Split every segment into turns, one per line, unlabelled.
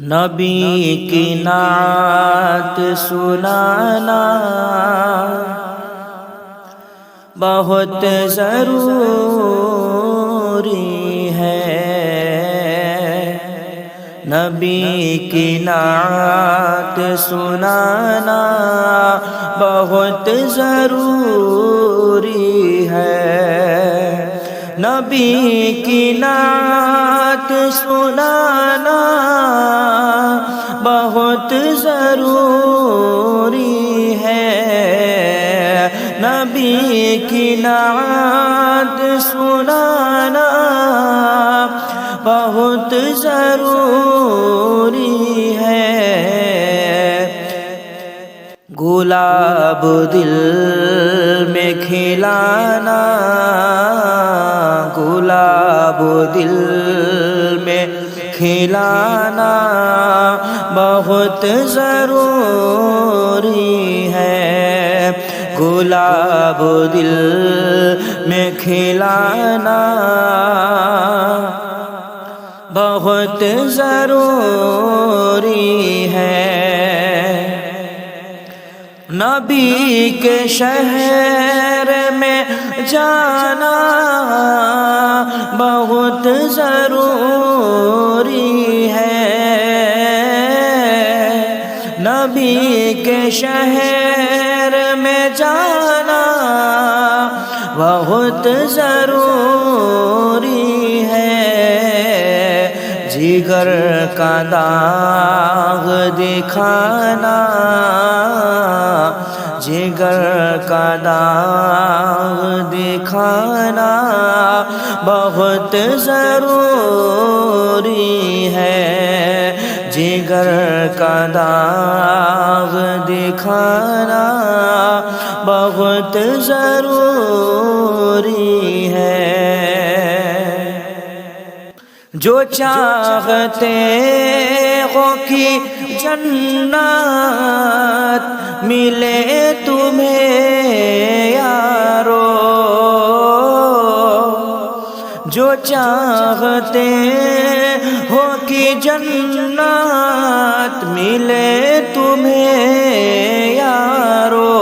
نبی کی نعت سنانا بہت ضروری ہے، نبی کی نعت سنانا بہت ضروری ہے، نبی کی نعت سنانا بہت ضروری ہے، نبی کی نعت سنانا بہت ضروری ہے، گلاب دل میں کھلانا، گلاب دل میں کھلانا بہت ضروری ہے، گلاب دل میں کھلانا بہت ضروری ہے، نبی کے شہر میں جانا بہت ضروری ہے، نبی کے شہر میں جانا بہت ضروری ہے، جگر کا داغ دکھانا، جگر کا داغ دکھانا بہت ضروری ہے، جگر کا داغ دکھانا بہت ضروری ہے، جو چاہتے ہو کہ جنت ملے تمہیں یارو، جو چاہتے ہو کہ جنت ملے تمہیں یارو،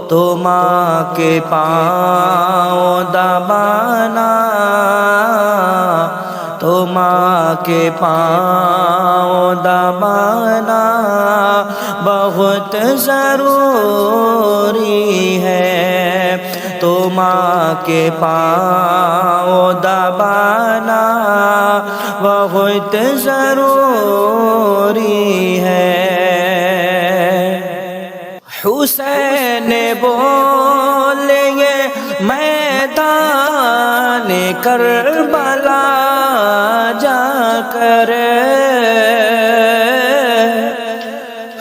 تو ماں کے پاؤں دبانا، تو ماں کے پاؤں دبانا بہت ضروری ہے، تو ماں کے پاؤں دبانا بہت ضروری ہے، حسین بولے میدان کربلا جا کر،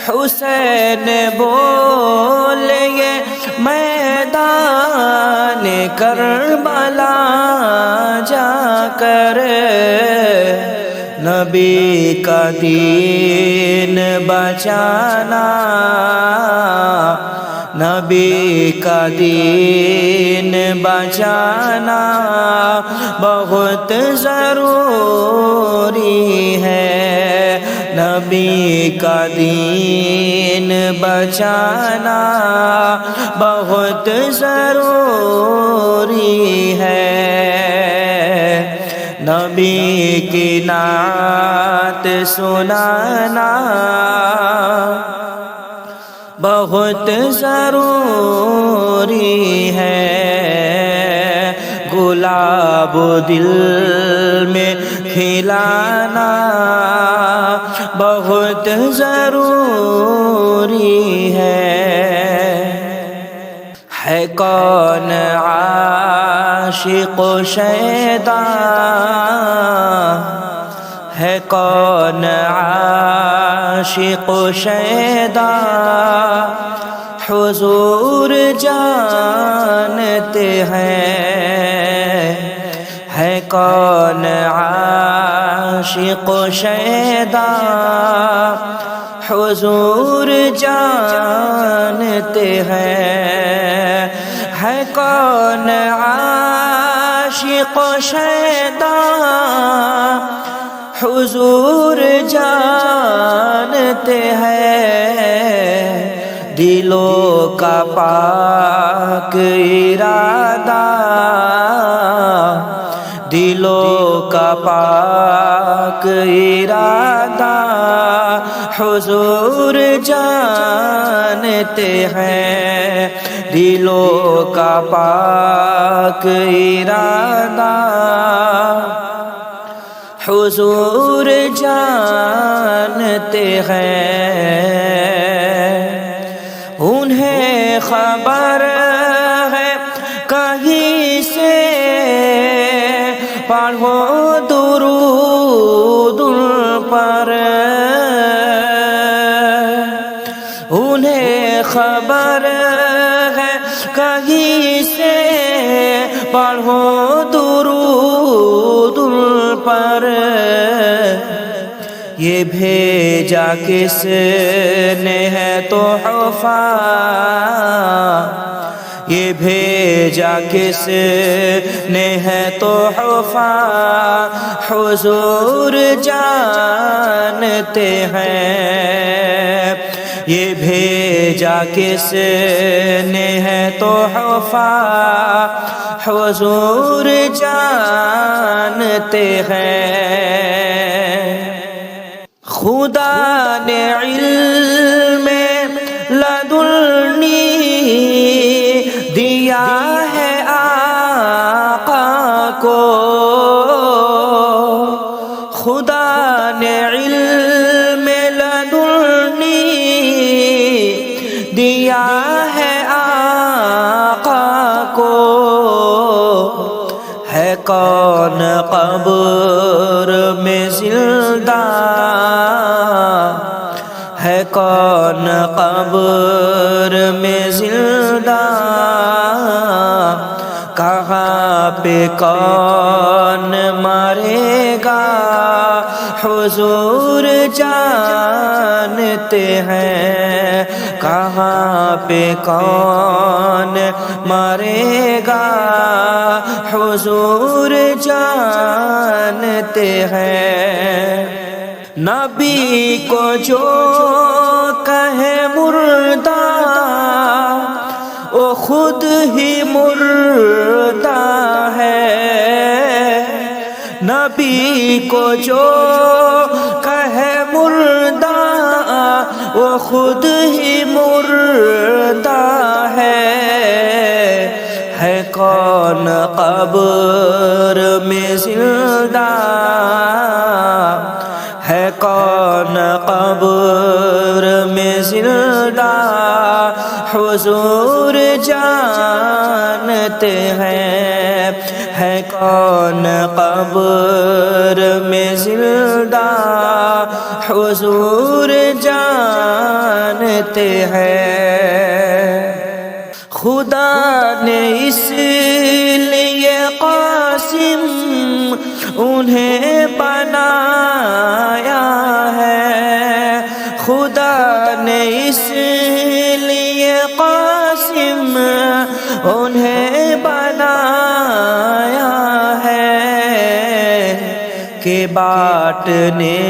حسین بولے میدان کربلا جا کر، نبی کا دین بچانا، نبی کا دین بچانا بہت ضروری ہے، نبی کا دین بچانا بہت ضروری ہے، نبی کی نعت سنانا بہت ضروری ہے، گلاب دل میں کھلانا بہت ضروری ہے کون عاشق و شیدا، ہے کون عاشق و شیدا، حضور جانتے ہیں، ہے کون عاشق و شیدا، حضور جانتے ہیں، ہے کون عاشق و شیدا، حضور جانتے ہیں دلوں کا پاک ارادہ، دلوں کا پاک ارادہ حضور جانتے ہیں، دلوں کا پاک ارادہ حضور جانتے ہیں۔ انہیں خبر ہے کہیں سے پڑھو درود ان پر، انہیں خبر ہے کہیں سے پڑھو درود ان پر، یہ بھیجا کس نے ہے تحفہ، یہ بھیجا کس نے ہے تحفہ حضور جانتے ہیں، یہ بھیجا کس نے ہے تحفہ حضور جانتے ہیں۔ خدا نے علم لدنی دیا ہے آقا کو، خدا نے علم لدنی دیا ہے آقا کو، ہے کون قبر میں زندہ، ہے کون قبر میں زندہ، کہاں پہ کون مرے گا حضور جانتے ہیں، کہاں پہ کون مرے گا حضور جانتے ہیں۔ نبی کو جو کہے مردہ وہ خود ہی مردہ ہے، نبی کو جو کہے مردہ وہ خود ہی مردہ ہے کون قبر میں زندہ، ہے کون قبر میں زندہ حضور جانتے ہیں، ہے کون قبر میں زندہ حضور جانتے ہیں۔ خدا نے اس لیے قاسم انہیں بنایا ہے، خدا نے اس لیے قاسم انہیں بنایا ہے کہ بانٹنے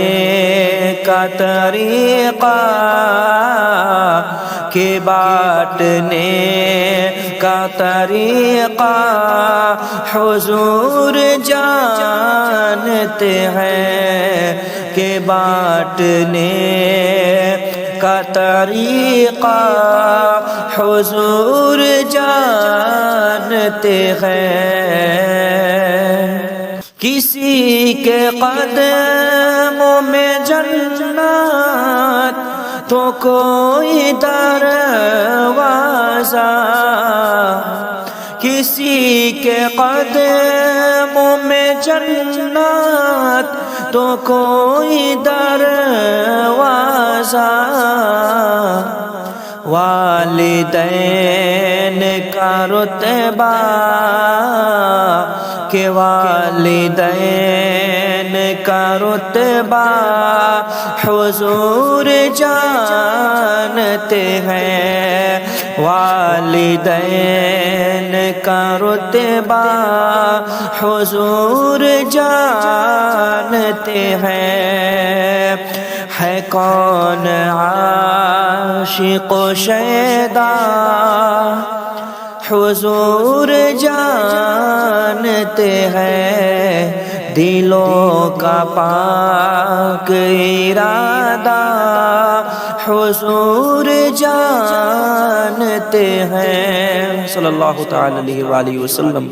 کا طریقہ، کہ بانٹنے کا طریقہ حضور جانتے ہیں، کہ بانٹنے کا طریقہ حضور جانتے ہیں۔ کسی کے قدموں میں جنت تو کوئی دروازہ، کسی کے قدموں میں جنت تو کوئی دروازہ، والدین کا رتبہ، کہ والدین کا رتبہ حضور جانتے ہیں، والدین کا رتبہ حضور جانتے ہیں، ہے کون عاشق و شیدا حضور جانتے ہیں، دلوں کا پاک ارادہ حضور جانتے ہیں، صلی اللہ تعالی علیہ وآلہ وسلم۔